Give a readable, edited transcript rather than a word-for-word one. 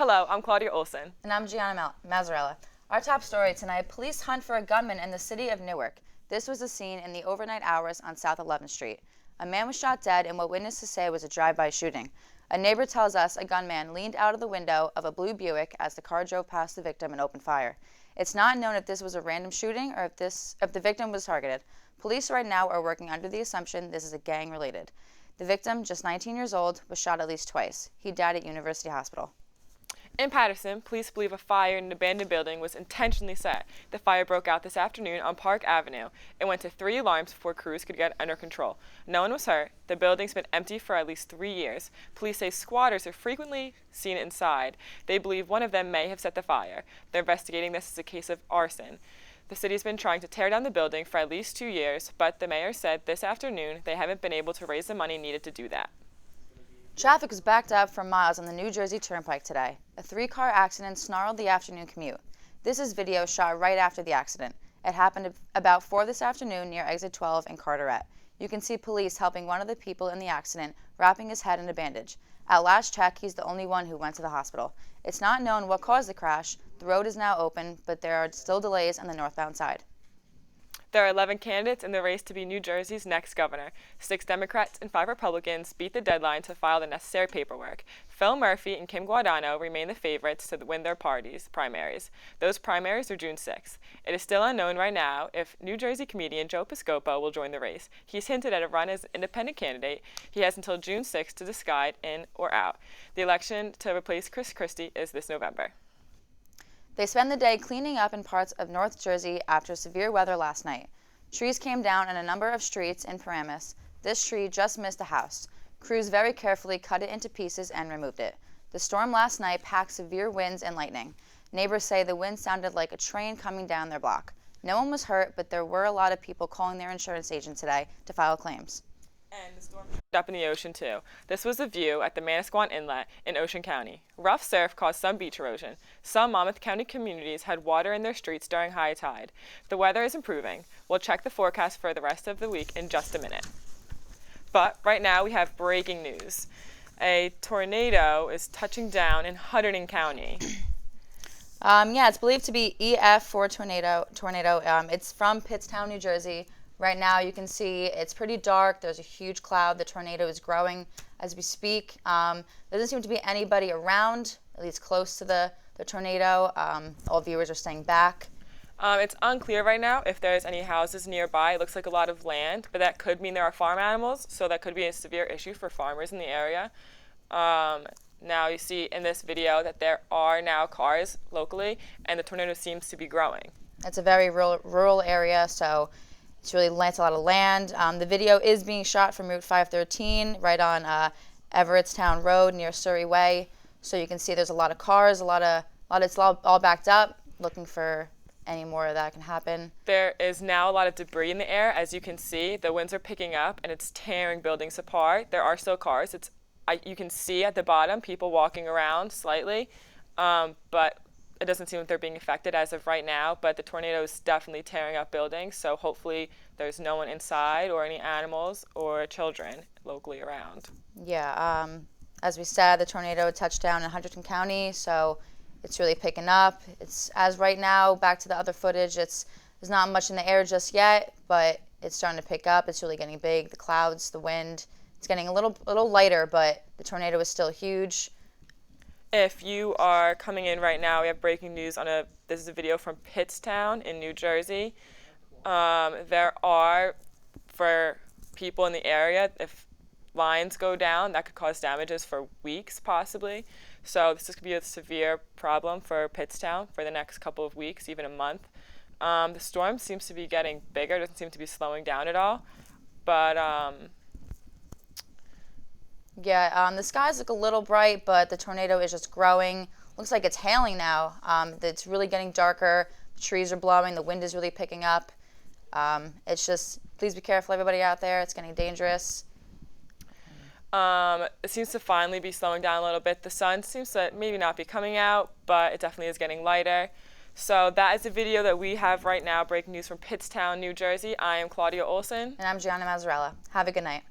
Hello, I'm Claudia Olson. And I'm Gianna Mazzarella. Our top story tonight, police hunt for a gunman in the city of Newark. This was a scene in the overnight hours on South 11th Street. A man was shot dead in what witnesses say was a drive-by shooting. A neighbor tells us a gunman leaned out of the window of a blue Buick as the car drove past the victim and opened fire. It's not known if this was a random shooting or if the victim was targeted. Police right now are working under the assumption this is a gang-related. The victim, just 19 years old, was shot at least twice. He died at University Hospital. In Patterson, police believe a fire in an abandoned building was intentionally set. The fire broke out this afternoon on Park Avenue. It went to 3 alarms before crews could get under control. No one was hurt. The building's been empty for at least 3 years. Police say squatters are frequently seen inside. They believe one of them may have set the fire. They're investigating this as a case of arson. The city's been trying to tear down the building for at least 2 years, but the mayor said this afternoon they haven't been able to raise the money needed to do that. Traffic was backed up for miles on the New Jersey Turnpike today. A 3-car accident snarled the afternoon commute. This is video shot right after the accident. It happened about 4 this afternoon near exit 12 in Carteret. You can see police helping one of the people in the accident, wrapping his head in a bandage. At last check, he's the only one who went to the hospital. It's not known what caused the crash. The road is now open, but there are still delays on the northbound side. There are 11 candidates in the race to be New Jersey's next governor. 6 Democrats and 5 Republicans beat the deadline to file the necessary paperwork. Phil Murphy and Kim Guadagno remain the favorites to win their parties' primaries. Those primaries are June 6th. It is still unknown right now if New Jersey comedian Joe Piscopo will join the race. He's hinted at a run as an independent candidate. He has until June 6th to decide in or out. The election to replace Chris Christie is this November. They spend the day cleaning up in parts of North Jersey after severe weather last night. Trees came down in a number of streets in Paramus. This tree just missed a house. Crews very carefully cut it into pieces and removed it. The storm last night packed severe winds and lightning. Neighbors say the wind sounded like a train coming down their block. No one was hurt, but there were a lot of people calling their insurance agent today to file claims. And the storm ended up in the ocean too. This was the view at the Manasquan Inlet in Ocean County. Rough surf caused some beach erosion. Some Monmouth County communities had water in their streets during high tide. The weather is improving. We'll check the forecast for the rest of the week in just a minute. But right now we have breaking news. A tornado is touching down in Hunterdon County. It's believed to be EF4 tornado. It's from Pittstown, New Jersey. Right now you can see it's pretty dark. There's a huge cloud. The tornado is growing as we speak. There doesn't seem to be anybody around, at least close to the tornado. All viewers are staying back. It's unclear right now if there's any houses nearby. It looks like a lot of land, but that could mean there are farm animals, so that could be a severe issue for farmers in the area. Now you see in this video that there are now cars locally, and the tornado seems to be growing. It's a very rural area, so it's a lot of land. The video is being shot from Route 513 right on Everettstown Road near Surrey Way. So you can see there's a lot of cars, it's all backed up, looking for any more of that can happen. There is now a lot of debris in the air. As you can see, the winds are picking up and it's tearing buildings apart. There are still cars. You can see at the bottom people walking around slightly, but it doesn't seem like they're being affected as of right now, but the tornado is definitely tearing up buildings, so hopefully there's no one inside or any animals or children locally around. Yeah, as we said, the tornado touched down in Hunterdon County, so it's really picking up. It's, as right now, back to the other footage, there's not much in the air just yet, but it's starting to pick up. It's really getting big. The clouds, the wind, it's getting a little lighter, but the tornado is still huge. If you are coming in right now, we have breaking news this is a video from Pittstown in New Jersey. There are, for people in the area, if lines go down, that could cause damages for weeks possibly. So this could be a severe problem for Pittstown for the next couple of weeks, even a month. The storm seems to be getting bigger, doesn't seem to be slowing down at all. But the skies look a little bright, but the tornado is just growing. Looks like it's hailing now. It's really getting darker. The trees are blowing. The wind is really picking up. It's just, please be careful, everybody out there. It's getting dangerous. It seems to finally be slowing down a little bit. The sun seems to maybe not be coming out, but it definitely is getting lighter. So that is the video that we have right now, breaking news from Pittstown, New Jersey. I am Claudia Olson. And I'm Gianna Mazzarella. Have a good night.